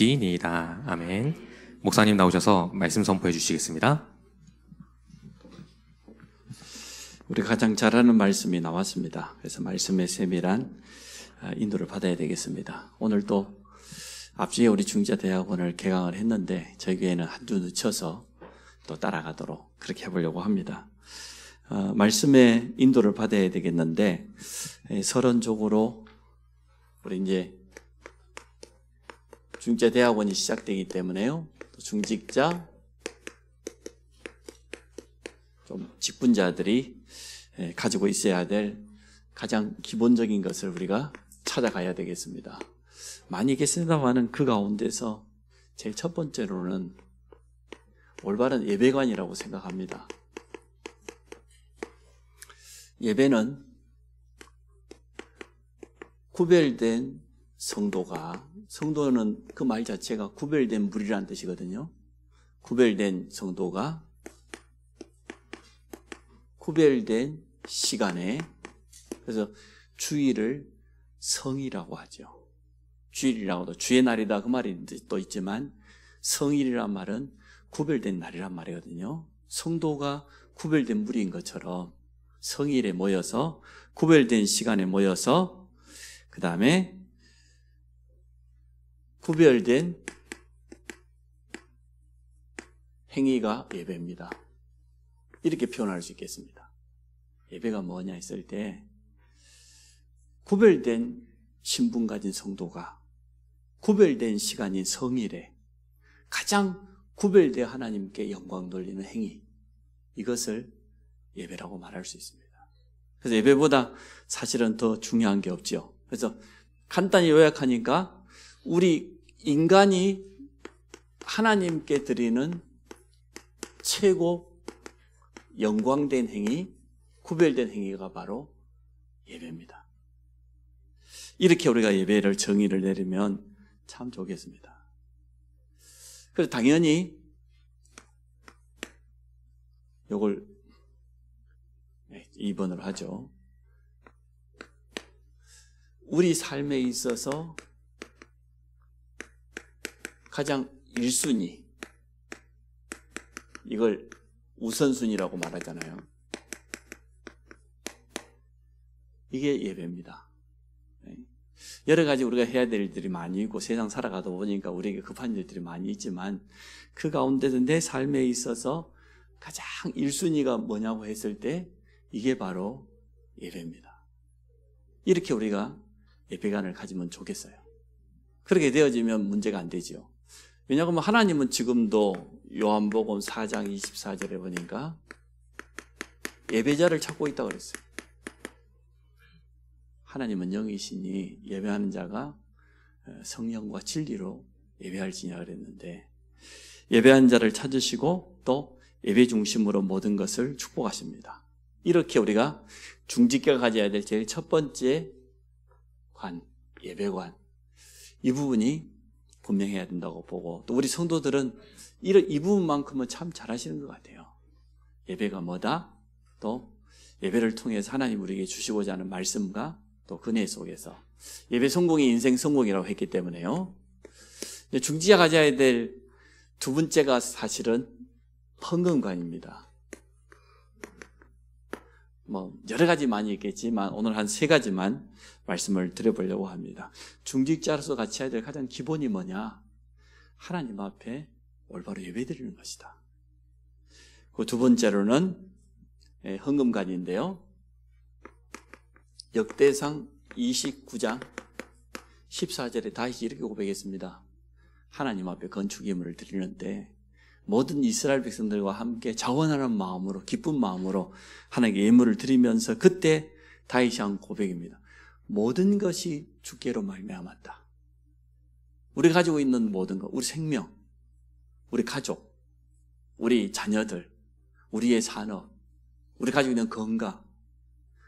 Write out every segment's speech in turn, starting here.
주시니이다. 아멘. 목사님 나오셔서 말씀 선포해 주시겠습니다. 우리가 가장 잘하는 말씀이 나왔습니다. 그래서 말씀의 세밀한 인도를 받아야 되겠습니다. 오늘 또 앞주에 우리 중자대학원을 개강을 했는데 저희 교회는 한 주 늦춰서 또 따라가도록 그렇게 해보려고 합니다. 말씀의 인도를 받아야 되겠는데 서론적으로 우리 이제 중자대학원이 시작되기 때문에요. 또 중직자, 좀 직분자들이 가지고 있어야 될 가장 기본적인 것을 우리가 찾아가야 되겠습니다. 많이 계십니다만은 그 가운데서 제일 첫 번째로는 올바른 예배관이라고 생각합니다. 예배는 구별된 성도는 그 말 자체가 구별된 무리라는 뜻이거든요. 구별된 성도가 구별된 시간에, 그래서 주일을 성이라고 하죠. 주일이라고도 주의 날이다 그 말이 또 있지만 성일이란 말은 구별된 날이란 말이거든요. 성도가 구별된 무리인 것처럼 성일에 모여서 구별된 시간에 모여서 그 다음에 구별된 행위가 예배입니다. 이렇게 표현할 수 있겠습니다. 예배가 뭐냐 했을 때 구별된 신분 가진 성도가 구별된 시간인 성일에 가장 구별되어 하나님께 영광 돌리는 행위, 이것을 예배라고 말할 수 있습니다. 그래서 예배보다 사실은 더 중요한 게 없죠. 그래서 간단히 요약하니까 우리 인간이 하나님께 드리는 최고 영광된 행위, 구별된 행위가 바로 예배입니다. 이렇게 우리가 예배를 정의를 내리면 참 좋겠습니다. 그래서 당연히 이걸 2번으로 하죠. 우리 삶에 있어서 가장 1순위, 이걸 우선순위라고 말하잖아요. 이게 예배입니다. 여러 가지 우리가 해야 될 일들이 많이 있고 세상 살아가다 보니까 우리에게 급한 일들이 많이 있지만 그 가운데서 내 삶에 있어서 가장 1순위가 뭐냐고 했을 때 이게 바로 예배입니다. 이렇게 우리가 예배관을 가지면 좋겠어요. 그렇게 되어지면 문제가 안 되죠. 왜냐하면 하나님은 지금도 요한복음 4장 24절에 보니까 예배자를 찾고 있다고 그랬어요. 하나님은 영이시니 예배하는 자가 성령과 진리로 예배할지냐 그랬는데 예배하는 자를 찾으시고 또 예배 중심으로 모든 것을 축복하십니다. 이렇게 우리가 중직자가 가져야 될 제일 첫 번째 관, 예배관, 이 부분이 분명해야 된다고 보고, 또 우리 성도들은 이 부분만큼은 참 잘하시는 것 같아요. 예배가 뭐다? 또 예배를 통해서 하나님 우리에게 주시고자 하는 말씀과 또 은혜 속에서 예배 성공이 인생 성공이라고 했기 때문에요. 중직자가 가져야 될 두 번째가 사실은 헌금관입니다. 여러 가지 많이 있겠지만 오늘 한 3가지만 말씀을 드려보려고 합니다. 중직자로서 같이 해야 될 가장 기본이 뭐냐? 하나님 앞에 올바로 예배드리는 것이다. 그 두 번째로는 헌금관인데요. 역대상 29장 14절에 다시 이렇게 고백했습니다. 하나님 앞에 건축예물을 드리는데 모든 이스라엘 백성들과 함께 자원하는 마음으로, 기쁜 마음으로 하나님께 예물을 드리면서 그때 다윗이 한 고백입니다. 모든 것이 주께로 말미암았다. 우리가 가지고 있는 모든 것, 우리 생명, 우리 가족, 우리 자녀들, 우리의 산업, 우리 가지고 있는 건강,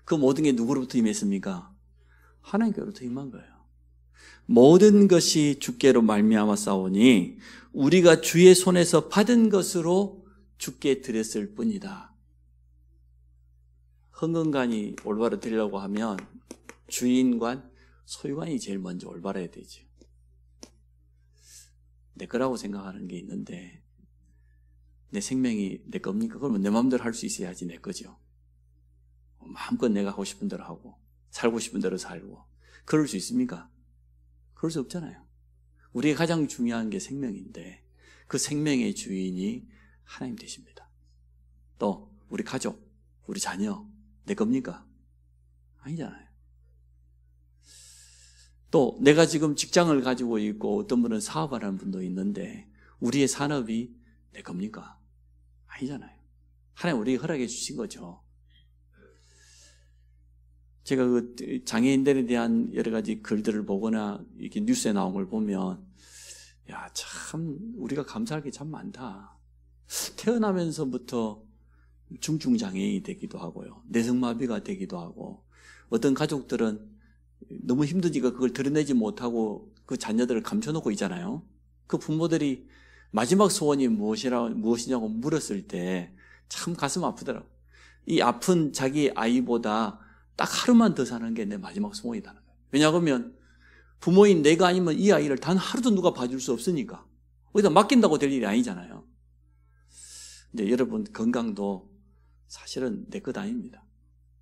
그 모든 게 누구로부터 임했습니까? 하나님께로부터 임한 거예요. 모든 것이 주께로 말미암아 싸우니 우리가 주의 손에서 받은 것으로 주께 드렸을 뿐이다. 헌금관이 올바로 되려고 하면 주인관, 소유관이 제일 먼저 올바라야 되죠. 내 거라고 생각하는 게 있는데 내 생명이 내 겁니까? 그러면 내 마음대로 할 수 있어야지 내 거죠. 마음껏 내가 하고 싶은 대로 하고 살고 싶은 대로 살고 그럴 수 있습니까? 그럴 수 없잖아요. 우리의 가장 중요한 게 생명인데 그 생명의 주인이 하나님 되십니다. 또 우리 가족, 우리 자녀 내 겁니까? 아니잖아요. 또 내가 지금 직장을 가지고 있고 어떤 분은 사업하는 분도 있는데 우리의 산업이 내 겁니까? 아니잖아요. 하나님 우리에게 허락해 주신 거죠. 제가 그 장애인들에 대한 여러 가지 글들을 보거나 이렇게 뉴스에 나온 걸 보면 야, 참 우리가 감사할 게 참 많다. 태어나면서부터 중증장애인이 되기도 하고요. 뇌성마비가 되기도 하고 어떤 가족들은 너무 힘드니까 그걸 드러내지 못하고 그 자녀들을 감춰놓고 있잖아요. 그 부모들이 마지막 소원이 무엇이냐고 물었을 때 참 가슴 아프더라고요. 이 아픈 자기 아이보다 딱 하루만 더 사는 게 내 마지막 소원이라는 거예요. 왜냐하면 부모인 내가 아니면 이 아이를 단 하루도 누가 봐줄 수 없으니까. 어디다 맡긴다고 될 일이 아니잖아요. 근데 여러분 건강도 사실은 내 것 아닙니다.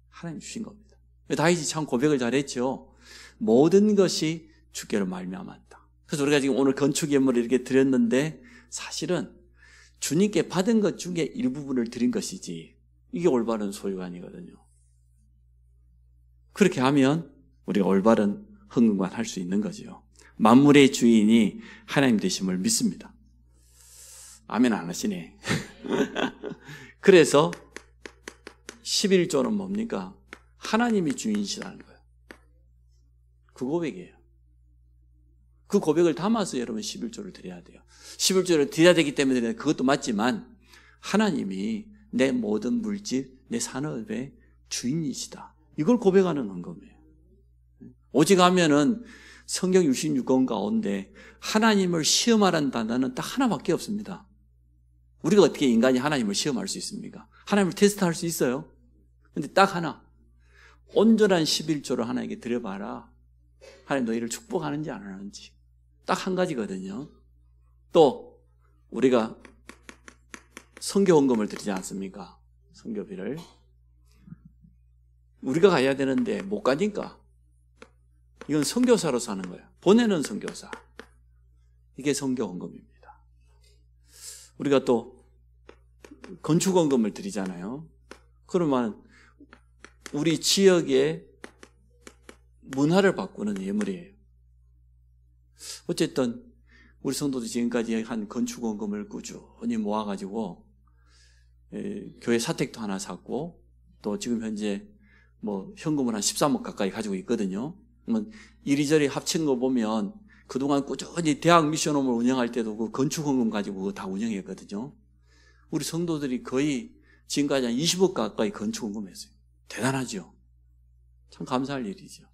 하나님 주신 겁니다. 다윗이 참 고백을 잘했죠. 모든 것이 주께로 말미암았다. 그래서 우리가 지금 오늘 건축 예물을 이렇게 드렸는데 사실은 주님께 받은 것 중에 일부분을 드린 것이지 이게 올바른 소유가 아니거든요. 그렇게 하면 우리가 올바른 헌금관 할 수 있는 거죠. 만물의 주인이 하나님 되심을 믿습니다. 아멘 안 하시네. 그래서 11조는 뭡니까? 하나님이 주인이시라는 거예요. 그 고백이에요. 그 고백을 담아서 여러분 11조를 드려야 돼요. 11조를 드려야 되기 때문에 그것도 맞지만 하나님이 내 모든 물질, 내 산업의 주인이시다. 이걸 고백하는 헌금이에요. 오직 하면은 성경 66권 가운데 하나님을 시험하라는 단어는 딱 하나밖에 없습니다. 우리가 어떻게 인간이 하나님을 시험할 수 있습니까? 하나님을 테스트할 수 있어요? 근데 딱 하나. 온전한 11조를 하나님께 드려봐라. 하나님 너희를 축복하는지 안 하는지. 딱 한 가지거든요. 또 우리가 선교 헌금을 드리지 않습니까? 선교비를. 우리가 가야 되는데 못 가니까 이건 선교사로서 하는 거예요. 보내는 선교사. 이게 선교 헌금입니다. 우리가 또 건축 헌금을 드리잖아요. 그러면 우리 지역의 문화를 바꾸는 예물이에요. 어쨌든 우리 성도들 지금까지 한 건축 헌금을 꾸준히 모아가지고 교회 사택도 하나 샀고 또 지금 현재 뭐 현금을 한 13억 가까이 가지고 있거든요. 이리저리 합친 거 보면 그동안 꾸준히 대학 미션홈을 운영할 때도 그 건축 헌금 가지고 그거 다 운영했거든요. 우리 성도들이 거의 지금까지 한 20억 가까이 건축 헌금했어요. 대단하죠. 참 감사할 일이죠.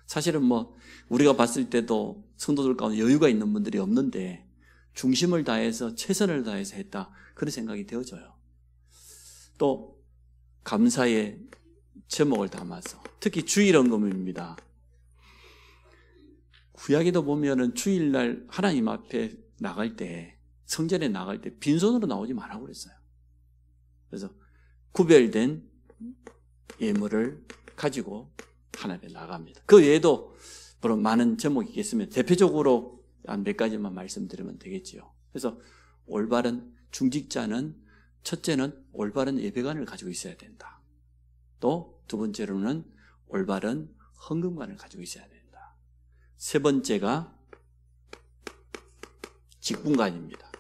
사실은 뭐 우리가 봤을 때도 성도들 가운데 여유가 있는 분들이 없는데 중심을 다해서 최선을 다해서 했다. 그런 생각이 되어져요. 또 감사의 제목을 담아서 특히 주일헌금입니다. 구약에도 보면은 주일날 하나님 앞에 나갈 때 성전에 나갈 때 빈손으로 나오지 말라고 그랬어요. 그래서 구별된 예물을 가지고 하나님에 나갑니다. 그 외에도 물론 많은 제목이 있겠으면 대표적으로 한 몇 가지만 말씀드리면 되겠지요. 그래서 올바른 중직자는 첫째는 올바른 예배관을 가지고 있어야 된다. 또 두 번째로는 올바른 헌금관을 가지고 있어야 된다. 세 번째가 직분관입니다.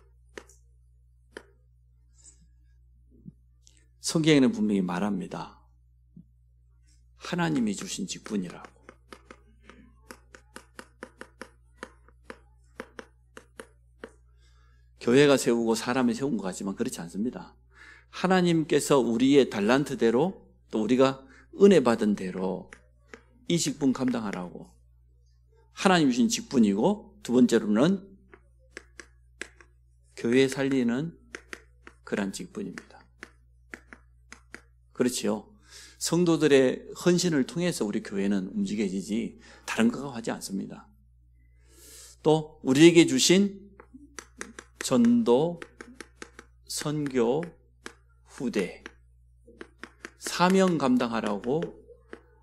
성경에는 분명히 말합니다. 하나님이 주신 직분이라고. 교회가 세우고 사람이 세운 것 같지만 그렇지 않습니다. 하나님께서 우리의 달란트대로 또 우리가 은혜 받은 대로 이 직분 감당하라고. 하나님 주신 직분이고 두 번째로는 교회 살리는 그런 직분입니다. 그렇지요. 성도들의 헌신을 통해서 우리 교회는 움직여지지 다른 거가 하지 않습니다. 또 우리에게 주신 전도, 선교, 후대. 사명 감당하라고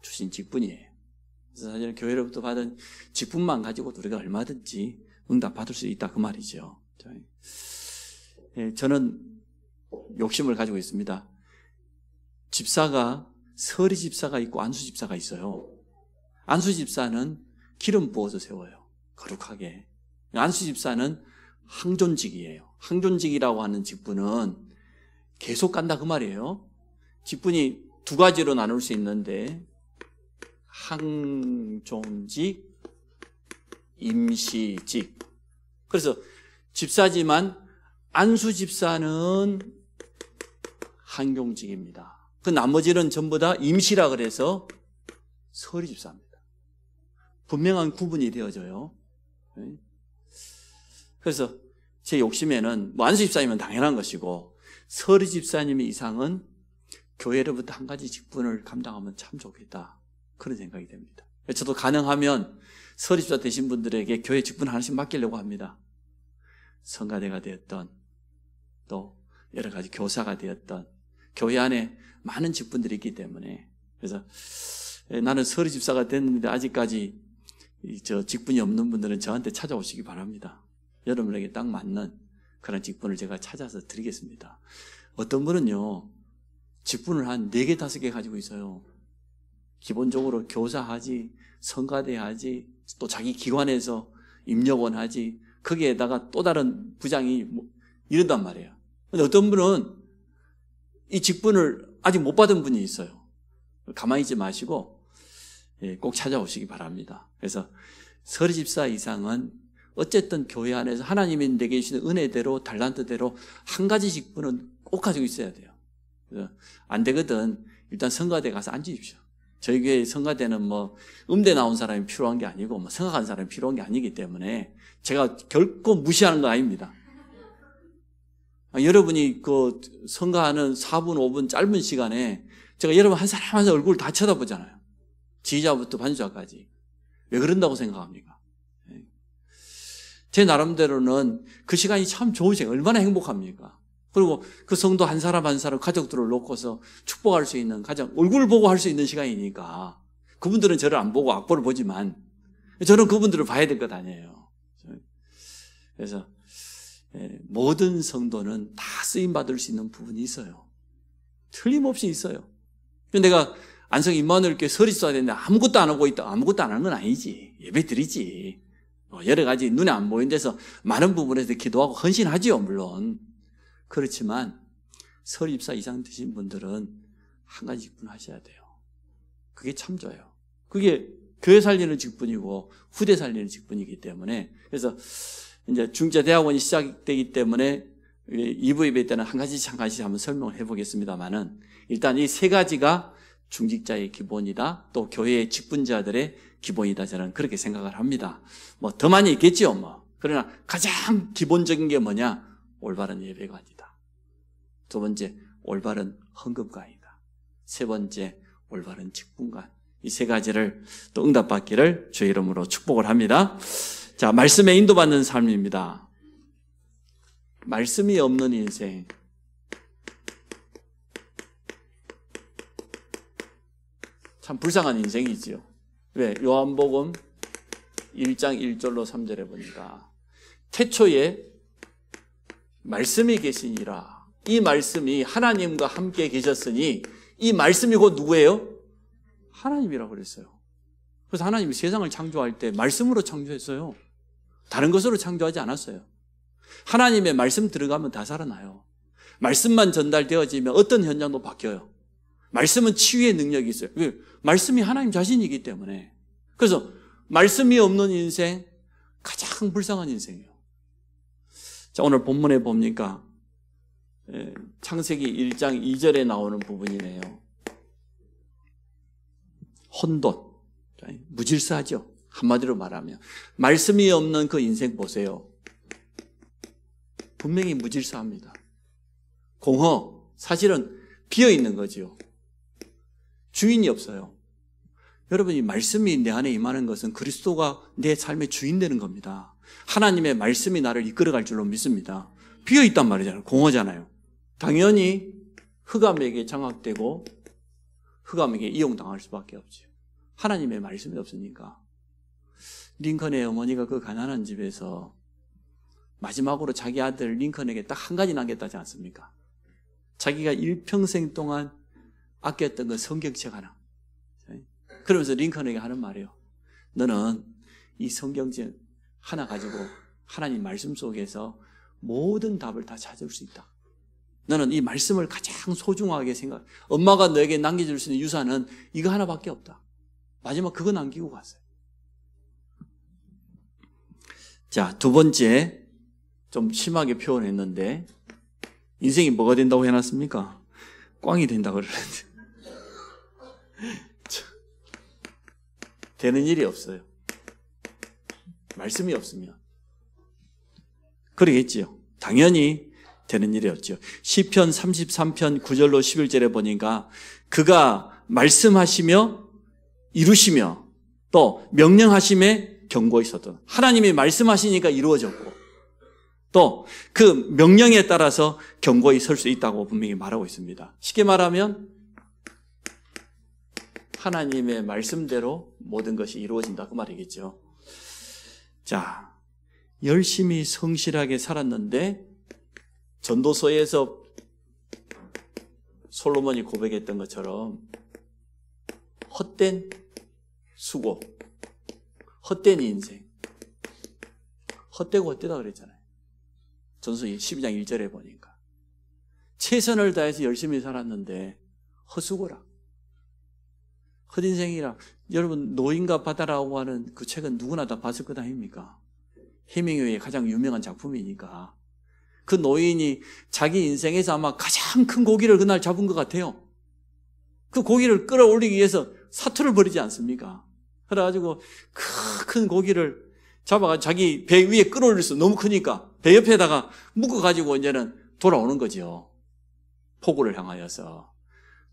주신 직분이에요. 그래서 사실은 교회로부터 받은 직분만 가지고도 우리가 얼마든지 응답받을 수 있다 그 말이죠. 저는 욕심을 가지고 있습니다. 집사가 서리 집사가 있고 안수 집사가 있어요. 안수 집사는 기름 부어서 세워요. 거룩하게. 안수 집사는 항존직이에요. 항존직이라고 하는 직분은 계속 간다 그 말이에요. 직분이 두 가지로 나눌 수 있는데 항존직, 임시직. 그래서 집사지만 안수 집사는 항존직입니다. 그 나머지는 전부 다 임시라 그래서 서리 집사입니다. 분명한 구분이 되어져요. 그래서 제 욕심에는 뭐 안수 집사님은 당연한 것이고 서리 집사님의 이상은 교회로부터 한 가지 직분을 감당하면 참 좋겠다. 그런 생각이 됩니다. 저도 가능하면 서리 집사 되신 분들에게 교회 직분 하나씩 맡기려고 합니다. 성가대가 되었던 또 여러 가지 교사가 되었던 교회 안에 많은 직분들이 있기 때문에 그래서 나는 서리 집사가 됐는데 아직까지 저 직분이 없는 분들은 저한테 찾아오시기 바랍니다. 여러분에게 딱 맞는 그런 직분을 제가 찾아서 드리겠습니다. 어떤 분은요 직분을 한 4개, 5개 가지고 있어요. 기본적으로 교사하지, 성가대하지, 또 자기 기관에서 임력원 하지, 거기에다가 또 다른 부장이 이런단 말이에요. 근데 어떤 분은 이 직분을 아직 못 받은 분이 있어요. 가만히 있지 마시고 꼭 찾아오시기 바랍니다. 그래서 서리 집사 이상은 어쨌든 교회 안에서 하나님이 내게 주시는 은혜대로 달란트대로 한 가지 직분은 꼭 가지고 있어야 돼요. 그래서 안 되거든 일단 성가대 가서 앉으십시오. 저희 교회 성가대는 뭐 음대 나온 사람이 필요한 게 아니고 뭐 성악한 사람이 필요한 게 아니기 때문에 제가 결코 무시하는 거 아닙니다. 여러분이 그 성가하는 4분, 5분 짧은 시간에 제가 여러분 한 사람 한 사람 얼굴을 다 쳐다보잖아요. 지휘자부터 반주자까지. 왜 그런다고 생각합니까? 제 나름대로는 그 시간이 참 좋으세요. 얼마나 행복합니까? 그리고 그 성도 한 사람 한 사람 가족들을 놓고서 축복할 수 있는 가장 얼굴을 보고 할 수 있는 시간이니까 그분들은 저를 안 보고 악보를 보지만 저는 그분들을 봐야 될 것 아니에요. 그래서 모든 성도는 다 쓰임받을 수 있는 부분이 있어요. 틀림없이 있어요. 내가 안성 임마누엘교회 설이 써야 되는데 아무것도 안 하고 있다. 아무것도 안 하는 건 아니지. 예배 드리지. 여러 가지 눈에 안 보이는 데서 많은 부분에서 기도하고 헌신하지요. 물론. 그렇지만 설입사 이상 되신 분들은 한 가지 직분 하셔야 돼요. 그게 참 좋아요. 그게 교회 살리는 직분이고 후대 살리는 직분이기 때문에 그래서 이제 중재대학원이 시작되기 때문에 2부 예배 때는 한 가지씩 한번 설명을 해보겠습니다만은 일단 이 3가지가 중직자의 기본이다. 또 교회의 직분자들의 기본이다. 저는 그렇게 생각을 합니다. 뭐 더 많이 있겠지요. 뭐. 그러나 가장 기본적인 게 뭐냐? 올바른 예배관이다. 2번째, 올바른 헌금관이다. 3번째, 올바른 직분관. 이 3가지를 또 응답받기를 주의 이름으로 축복을 합니다. 자, 말씀에 인도받는 삶입니다. 말씀이 없는 인생. 참 불쌍한 인생이지요. 왜? 요한복음 1장 1절로 3절에 보니까 태초에 말씀이 계시니라. 이 말씀이 하나님과 함께 계셨으니 이 말씀이 곧 누구예요? 하나님이라고 그랬어요. 그래서 하나님이 세상을 창조할 때 말씀으로 창조했어요. 다른 것으로 창조하지 않았어요. 하나님의 말씀 들어가면 다 살아나요. 말씀만 전달되어지면 어떤 현장도 바뀌어요. 말씀은 치유의 능력이 있어요. 말씀이 하나님 자신이기 때문에. 그래서 말씀이 없는 인생, 가장 불쌍한 인생이에요. 자, 오늘 본문에 보니까 창세기 1장 2절에 나오는 부분이네요. 혼돈, 무질서하죠. 한마디로 말하면 말씀이 없는 그 인생 보세요. 분명히 무질서합니다. 공허, 사실은 비어있는 거죠. 주인이 없어요. 여러분이 말씀이 내 안에 임하는 것은 그리스도가 내 삶의 주인 되는 겁니다. 하나님의 말씀이 나를 이끌어갈 줄로 믿습니다. 비어있단 말이잖아요. 공허잖아요. 당연히 흑암에게 장악되고 흑암에게 이용당할 수밖에 없죠. 하나님의 말씀이 없으니까. 링컨의 어머니가 그 가난한 집에서 마지막으로 자기 아들 링컨에게 딱 한 가지 남겼다지 않습니까? 자기가 일평생 동안 아꼈던 그 성경책 하나. 그러면서 링컨에게 하는 말이에요. 너는 이 성경책 하나 가지고 하나님 말씀 속에서 모든 답을 다 찾을 수 있다. 너는 이 말씀을 가장 소중하게 생각. 엄마가 너에게 남겨줄 수 있는 유산은 이거 하나밖에 없다. 마지막 그거 남기고 갔어요. 자, 두 번째 좀 심하게 표현했는데 인생이 뭐가 된다고 해놨습니까? 꽝이 된다고 그러는데 되는 일이 없어요. 말씀이 없으면. 그러겠지요. 당연히 되는 일이 없죠. 시편 33편 9절로 11절에 보니까 그가 말씀하시며 이루시며 또 명령하심에 경고가 있었던, 하나님이 말씀하시니까 이루어졌고 또 그 명령에 따라서 경고에 설 수 있다고 분명히 말하고 있습니다. 쉽게 말하면 하나님의 말씀대로 모든 것이 이루어진다 그 말이겠죠. 자, 열심히 성실하게 살았는데 전도서에서 솔로몬이 고백했던 것처럼 헛된 수고, 헛된 인생, 헛되고 헛되다 그랬잖아요. 전서 12장 1절에 보니까 최선을 다해서 열심히 살았는데 헛수고라, 헛인생이라. 여러분 노인과 바다라고 하는 그 책은 누구나 다 봤을 것 아닙니까? 해밍웨이의 가장 유명한 작품이니까. 그 노인이 자기 인생에서 아마 가장 큰 고기를 그날 잡은 것 같아요. 그 고기를 끌어올리기 위해서 사투를 벌이지 않습니까? 그래가지고 큰 고기를 잡아가지고 자기 배 위에 끌어올릴 수 너무 크니까 배 옆에다가 묶어가지고 이제는 돌아오는 거죠. 포구를 향하여서.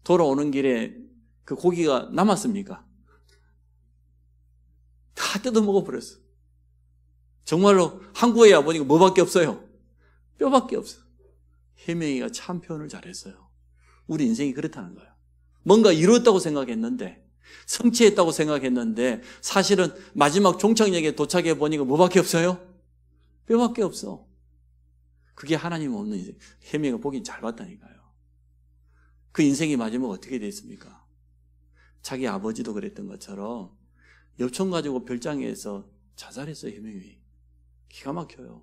돌아오는 길에 그 고기가 남았습니까? 다 뜯어 먹어버렸어. 정말로 한국에 와보니까 뭐밖에 없어요? 뼈밖에 없어. 해명이가 참 표현을 잘했어요. 우리 인생이 그렇다는 거예요. 뭔가 이루었다고 생각했는데, 성취했다고 생각했는데 사실은 마지막 종착역에 도착해 보니까 뭐밖에 없어요? 뼈밖에 없어. 그게 하나님 없는 인생. 해명이가 보긴 잘 봤다니까요. 그 인생이 마지막 어떻게 됐습니까? 자기 아버지도 그랬던 것처럼 엽총 가지고 별장에서 자살했어요. 해명이. 기가 막혀요.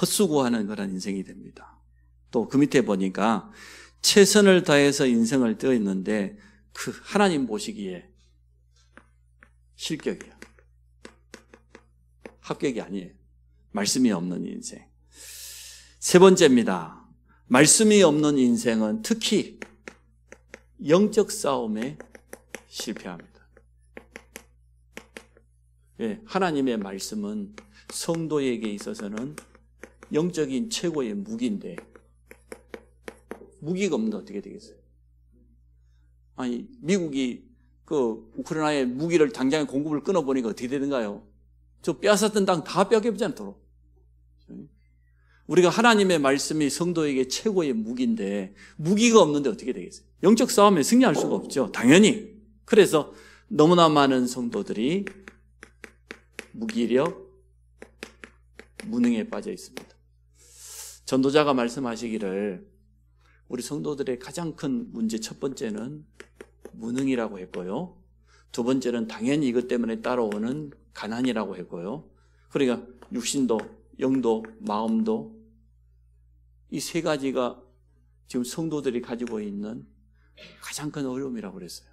헛수고하는 그런 인생이 됩니다. 또 그 밑에 보니까 최선을 다해서 인생을 떼었는데 그 하나님 보시기에 실격이야. 합격이 아니에요. 말씀이 없는 인생. 세 번째입니다. 말씀이 없는 인생은 특히 영적 싸움에 실패합니다. 예, 하나님의 말씀은 성도에게 있어서는 영적인 최고의 무기인데 무기가 없는데 어떻게 되겠어요? 아니, 미국이 그 우크라이나의 무기를 당장에 공급을 끊어보니까 어떻게 되는가요? 저 빼앗았던 땅 다 뺏겨버리지 않도록. 우리가 하나님의 말씀이 성도에게 최고의 무기인데 무기가 없는데 어떻게 되겠어요? 영적 싸움에 승리할 수가 없죠. 당연히. 그래서 너무나 많은 성도들이 무기력, 무능에 빠져 있습니다. 전도자가 말씀하시기를 우리 성도들의 가장 큰 문제 첫 번째는 무능이라고 했고요. 두 번째는 당연히 이것 때문에 따라오는 가난이라고 했고요. 그러니까 육신도, 영도, 마음도 이 세 가지가 지금 성도들이 가지고 있는 가장 큰 어려움이라고 그랬어요.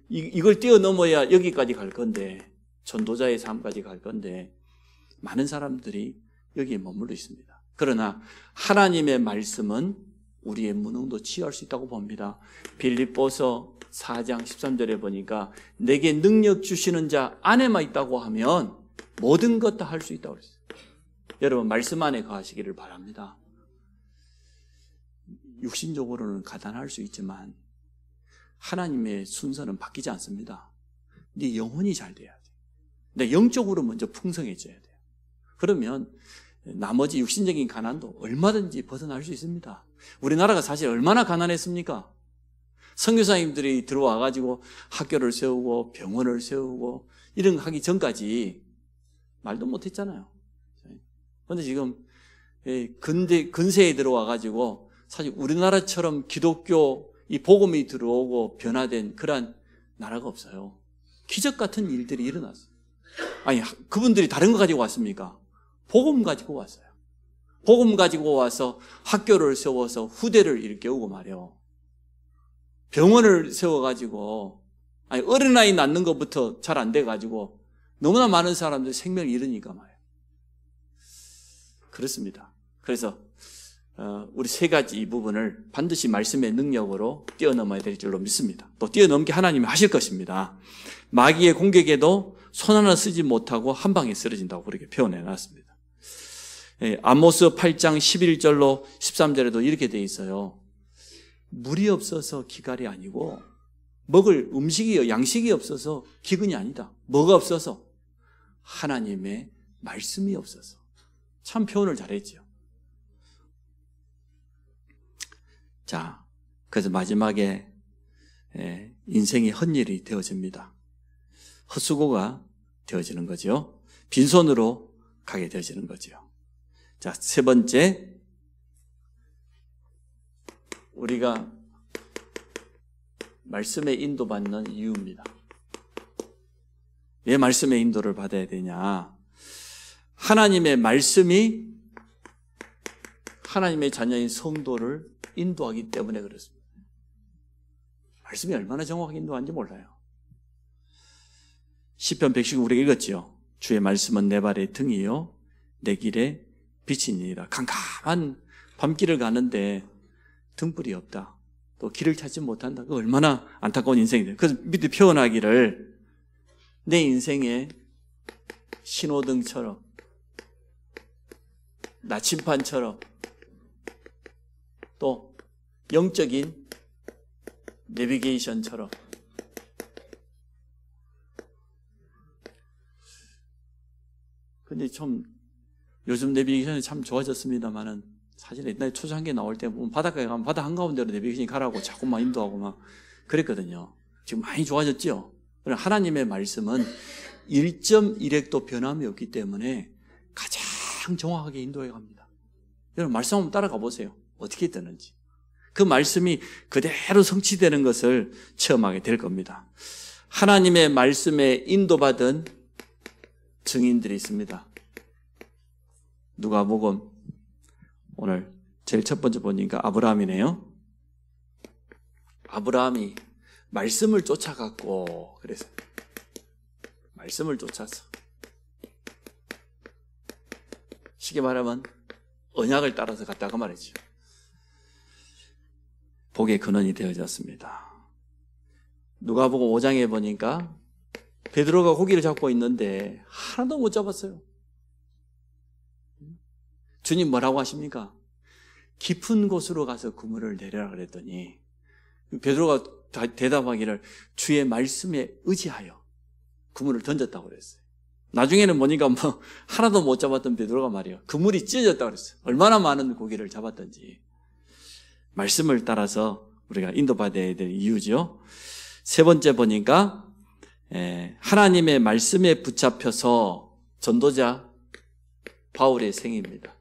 이걸 뛰어넘어야 여기까지 갈 건데, 전도자의 삶까지 갈 건데 많은 사람들이 여기에 머물러 있습니다. 그러나 하나님의 말씀은 우리의 무능도 치유할 수 있다고 봅니다. 빌립보서 4장 13절에 보니까 내게 능력 주시는 자 안에만 있다고 하면 모든 것 다 할 수 있다고 그랬어요. 여러분 말씀 안에 거하시기를 바랍니다. 육신적으로는 가난할 수 있지만 하나님의 순서는 바뀌지 않습니다. 네 영혼이 잘 돼야 돼. 근데 영적으로 먼저 풍성해져야 돼요. 그러면 나머지 육신적인 가난도 얼마든지 벗어날 수 있습니다. 우리나라가 사실 얼마나 가난했습니까? 선교사님들이 들어와가지고 학교를 세우고 병원을 세우고 이런 거 하기 전까지 말도 못했잖아요. 그런데 지금 근세에 들어와가지고 사실 우리나라처럼 기독교 이 복음이 들어오고 변화된 그러한 나라가 없어요. 기적 같은 일들이 일어났어요. 아니, 그분들이 다른 거 가지고 왔습니까? 복음 가지고 왔어요. 복음 가지고 와서 학교를 세워서 후대를 일깨우고 말이요. 병원을 세워가지고, 아니, 어린아이 낳는 것부터 잘 안 돼가지고 너무나 많은 사람들 생명을 잃으니까 말이에요. 그렇습니다. 그래서 우리 세 가지 이 부분을 반드시 말씀의 능력으로 뛰어넘어야 될 줄로 믿습니다. 또 뛰어넘게 하나님이 하실 것입니다. 마귀의 공격에도 손 하나 쓰지 못하고 한 방에 쓰러진다고 그렇게 표현해 놨습니다. 아모스 8장 11절로 13절에도 이렇게 돼 있어요. 물이 없어서 기갈이 아니고 먹을 음식이 양식이 없어서 기근이 아니다. 뭐가 없어서? 하나님의 말씀이 없어서. 참 표현을 잘했죠. 자, 그래서 마지막에 인생이 헛일이 되어집니다. 헛수고가 되어지는 거죠. 빈손으로 가게 되어지는 거죠. 자, 세 번째, 우리가 말씀에 인도받는 이유입니다. 왜 말씀의 인도를 받아야 되냐? 하나님의 말씀이 하나님의 자녀인 성도를 인도하기 때문에 그렇습니다. 말씀이 얼마나 정확하게 인도하는지 몰라요. 시편 119 우리가 읽었지요. 주의 말씀은 내 발의 등이요 내 길에 빛이니라. 캄캄한 밤길을 가는데 등불이 없다. 또 길을 찾지 못한다. 그 얼마나 안타까운 인생이에요. 그래서 밑에 표현하기를 내 인생의 신호등처럼 나침판처럼 또 영적인 내비게이션처럼 근데 좀 요즘 내비게이션이 참 좋아졌습니다만은 사실 옛날에 초창기에 나올 때 보면 바닷가에 가면 바다 한가운데로 내비게이션이 가라고 자꾸만 인도하고 막 그랬거든요. 지금 많이 좋아졌죠. 하나님의 말씀은 1.1획도 변함이 없기 때문에 가장 정확하게 인도해 갑니다. 여러분 말씀 한번 따라가 보세요. 어떻게 되는지. 그 말씀이 그대로 성취되는 것을 체험하게 될 겁니다. 하나님의 말씀에 인도받은 증인들이 있습니다. 누가복음 오늘 제일 첫 번째 보니까 아브라함이네요. 아브라함이 말씀을 쫓아갔고 그래서 말씀을 쫓아서 쉽게 말하면 언약을 따라서 갔다가 말이죠. 복의 근원이 되어졌습니다. 누가복음 5장에 보니까 베드로가 고기를 잡고 있는데 하나도 못 잡았어요. 주님 뭐라고 하십니까? 깊은 곳으로 가서 그물을 내려라 그랬더니 베드로가 대답하기를 주의 말씀에 의지하여 그물을 던졌다고 그랬어요. 나중에는 보니까 뭐 하나도 못 잡았던 베드로가 말이에요. 그물이 찢어졌다고 그랬어요. 얼마나 많은 고기를 잡았던지. 말씀을 따라서 우리가 인도받아야 될 이유죠. 세 번째 보니까 하나님의 말씀에 붙잡혀서 전도자 바울의 생입니다.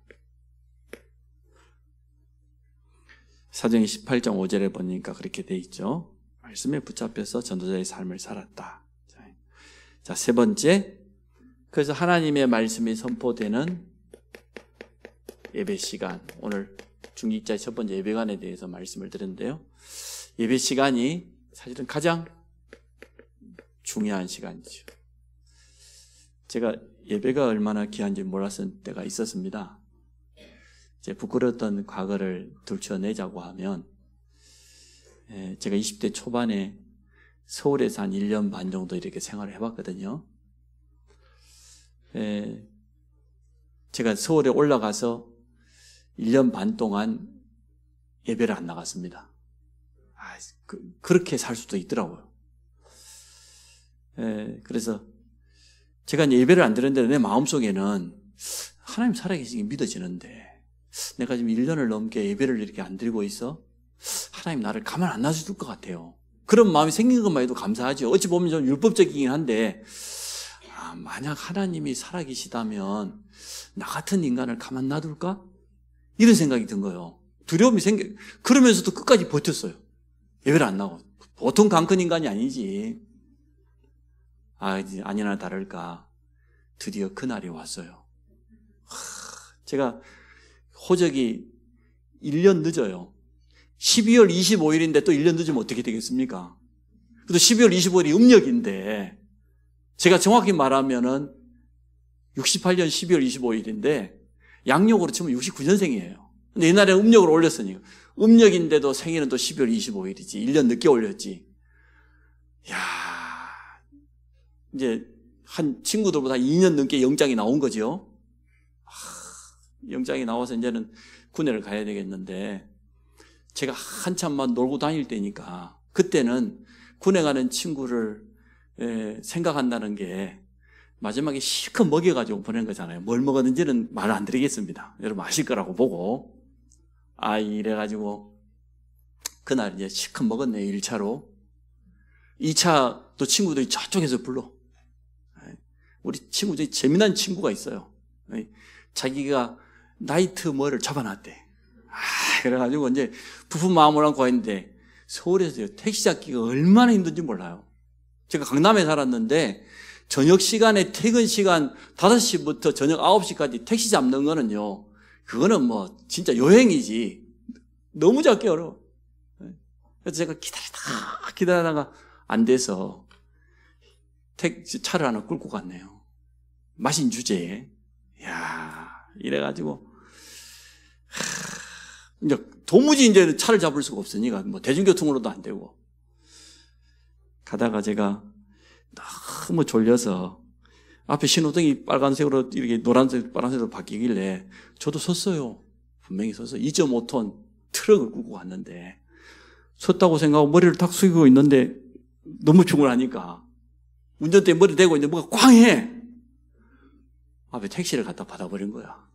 사도행 18장 5절에 보니까 그렇게 돼 있죠. 말씀에 붙잡혀서 전도자의 삶을 살았다. 자, 세 번째, 그래서 하나님의 말씀이 선포되는 예배 시간. 오늘 중직자의 첫 번째 예배관에 대해서 말씀을 드렸는데요. 예배 시간이 사실은 가장 중요한 시간이죠. 제가 예배가 얼마나 귀한지 몰랐을 때가 있었습니다. 제 부끄러웠던 과거를 들춰내자고 하면 제가 20대 초반에 서울에서 한 1년 반 정도 이렇게 생활을 해봤거든요. 제가 서울에 올라가서 1년 반 동안 예배를 안 나갔습니다. 그렇게 살 수도 있더라고요. 그래서 제가 이제 예배를 안 드렸는데 내 마음속에는 하나님 살아계신 게 믿어지는데 내가 지금 1년을 넘게 예배를 이렇게 안 드리고 있어? 하나님 나를 가만 안 놔줄 것 같아요. 그런 마음이 생긴 것만 해도 감사하죠. 어찌 보면 좀 율법적이긴 한데 만약 하나님이 살아계시다면 나 같은 인간을 가만 놔둘까? 이런 생각이 든 거예요. 두려움이 그러면서도 끝까지 버텼어요. 예배를 안 나고. 보통 강큰 인간이 아니지. 이제 아니나 다를까 드디어 그날이 왔어요. 제가 호적이 1년 늦어요. 12월 25일인데 또 1년 늦으면 어떻게 되겠습니까? 또 12월 25일이 음력인데 제가 정확히 말하면은 68년 12월 25일인데 양력으로 치면 69년생이에요. 근데 옛날에 음력으로 올렸으니까 음력인데도 생일은 또 12월 25일이지. 1년 늦게 올렸지. 야, 이제 한 친구들보다 2년 넘게 영장이 나온 거죠. 영장이 나와서 이제는 군대를 가야 되겠는데 제가 한참만 놀고 다닐 때니까 그때는 군에 가는 친구를 생각한다는 게 마지막에 실컷 먹여가지고 보낸 거잖아요. 뭘 먹었는지는 말 안 드리겠습니다. 여러분 아실 거라고 보고. 이래가지고 그날 이제 실컷 먹었네요. 1차로. 2차 또 친구들이 저쪽에서 불러. 우리 친구 중에 재미난 친구가 있어요. 자기가 나이트 뭐를 잡아놨대. 그래가지고 이제 부푼 마음을 안고 왔는데 서울에서 택시 잡기가 얼마나 힘든지 몰라요. 제가 강남에 살았는데 저녁 시간에 퇴근 시간 5시부터 저녁 9시까지 택시 잡는 거는요. 그거는 뭐 진짜 여행이지. 너무 잡기 어려워. 그래서 제가 기다리다가 안 돼서 차를 하나 끌고 갔네요. 마신 주제에. 이래가지고 이제 도무지 이제 차를 잡을 수가 없으니까 뭐 대중교통으로도 안 되고 가다가 제가 너무 졸려서 앞에 신호등이 빨간색으로 이렇게 노란색, 빨간색으로 바뀌길래 저도 섰어요. 분명히 서서 2.5톤 트럭을 끌고 왔는데 섰다고 생각하고 머리를 탁 숙이고 있는데 너무 피곤하니까 운전대에 머리 대고 있는데 뭐가 꽝 해! 앞에 택시를 갖다 받아버린 거야.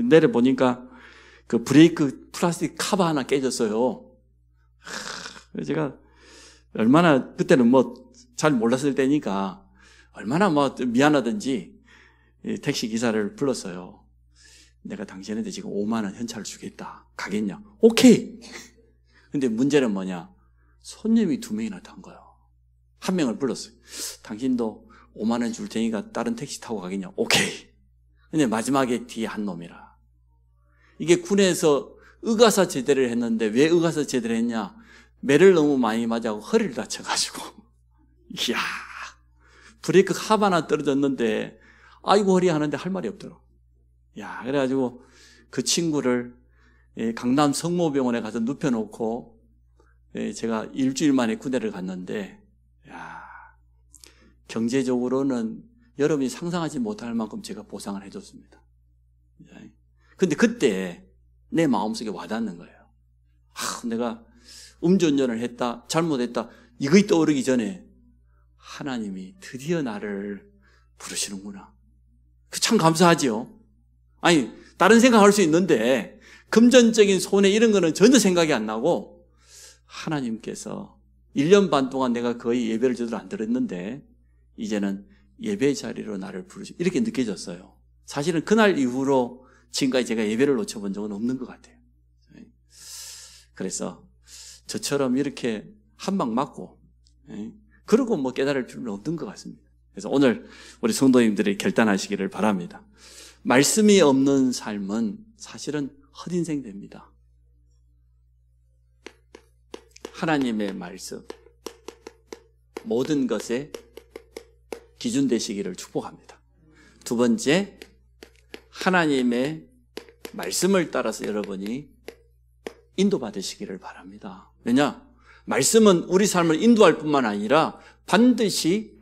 내려보니까 그 브레이크 플라스틱 카바 하나 깨졌어요. 제가 얼마나 그때는 뭐 잘 몰랐을 때니까 얼마나 뭐 미안하든지 택시 기사를 불렀어요. 내가 당신한테 지금 5만 원 현찰을 주겠다. 가겠냐? 오케이. 근데 문제는 뭐냐? 손님이 2명이나 탄 거예요. 한 명을 불렀어요. 당신도 5만 원 줄 테니까 다른 택시 타고 가겠냐? 오케이. 근데 마지막에 뒤에 한 놈이라. 이게 군에서 의가사 제대를 했는데 왜 의가사 제대를 했냐? 매를 너무 많이 맞아고 허리를 다쳐가지고. 이야, 브레이크 합 하나 떨어졌는데 아이고 허리 하는데 할 말이 없더라고. 그래가지고 그 친구를 강남 성모병원에 가서 눕혀놓고 제가 일주일 만에 군대를 갔는데 경제적으로는 여러분이 상상하지 못할 만큼 제가 보상을 해줬습니다. 근데 그때 내 마음속에 와닿는 거예요. 내가 음주운전을 했다, 잘못했다, 이것이 떠오르기 전에 하나님이 드디어 나를 부르시는구나. 참 감사하죠. 다른 생각할 수 있는데 금전적인 손해 이런 거는 전혀 생각이 안 나고 하나님께서 1년 반 동안 내가 거의 예배를 제대로 안 드렸는데 이제는 예배 자리로 나를 부르시고 이렇게 느껴졌어요. 사실은 그날 이후로 지금까지 제가 예배를 놓쳐본 적은 없는 것 같아요. 그래서 저처럼 이렇게 한 방 맞고 그러고 뭐 깨달을 필요는 없는 것 같습니다. 그래서 오늘 우리 성도님들이 결단하시기를 바랍니다. 말씀이 없는 삶은 사실은 헛인생 됩니다. 하나님의 말씀 모든 것에 기준 되시기를 축복합니다. 두 번째, 하나님의 말씀을 따라서 여러분이 인도받으시기를 바랍니다. 왜냐? 말씀은 우리 삶을 인도할 뿐만 아니라 반드시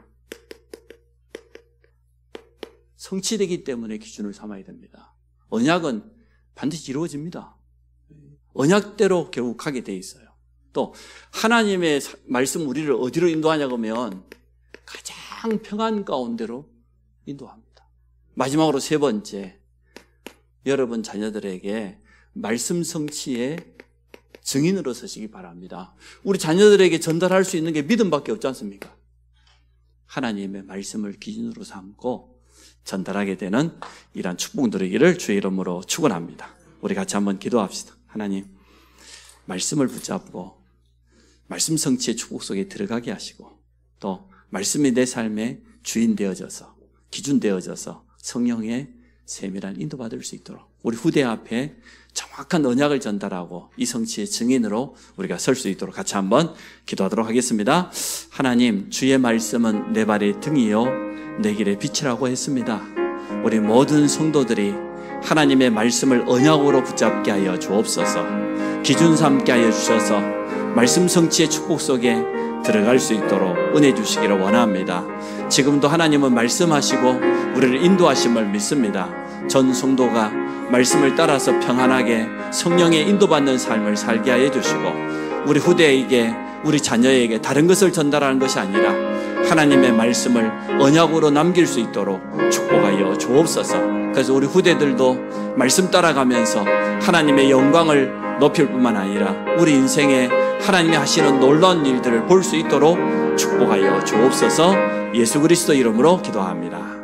성취되기 때문에 기준을 삼아야 됩니다. 언약은 반드시 이루어집니다. 언약대로 결국 가게 돼 있어요. 또 하나님의 말씀 우리를 어디로 인도하냐고 하면 가장 평안 가운데로 인도합니다. 마지막으로 세 번째, 여러분 자녀들에게 말씀 성취의 증인으로 서시기 바랍니다. 우리 자녀들에게 전달할 수 있는 게 믿음밖에 없지 않습니까? 하나님의 말씀을 기준으로 삼고 전달하게 되는 이러한 축복 누리기를 주의 이름으로 축원합니다. 우리 같이 한번 기도합시다. 하나님, 말씀을 붙잡고 말씀 성취의 축복 속에 들어가게 하시고 또 말씀이 내 삶의 주인 되어져서 기준 되어져서 성령의 세밀한 인도받을 수 있도록 우리 후대 앞에 정확한 언약을 전달하고 이 성취의 증인으로 우리가 설 수 있도록 같이 한번 기도하도록 하겠습니다. 하나님, 주의 말씀은 내 발의 등이요 내 길의 빛이라고 했습니다. 우리 모든 성도들이 하나님의 말씀을 언약으로 붙잡게 하여 주옵소서. 기준 삼게 하여 주셔서 말씀 성취의 축복 속에 들어갈 수 있도록 은혜 주시기를 원합니다. 지금도 하나님은 말씀하시고 우리를 인도하심을 믿습니다. 전 성도가 말씀을 따라서 평안하게 성령의 인도받는 삶을 살게 하여 주시고 우리 후대에게 우리 자녀에게 다른 것을 전달하는 것이 아니라 하나님의 말씀을 언약으로 남길 수 있도록 축복하여 주옵소서. 그래서 우리 후대들도 말씀 따라가면서 하나님의 영광을 높일 뿐만 아니라 우리 인생에 하나님이 하시는 놀라운 일들을 볼 수 있도록 축복하여 주옵소서. 예수 그리스도 이름으로 기도합니다.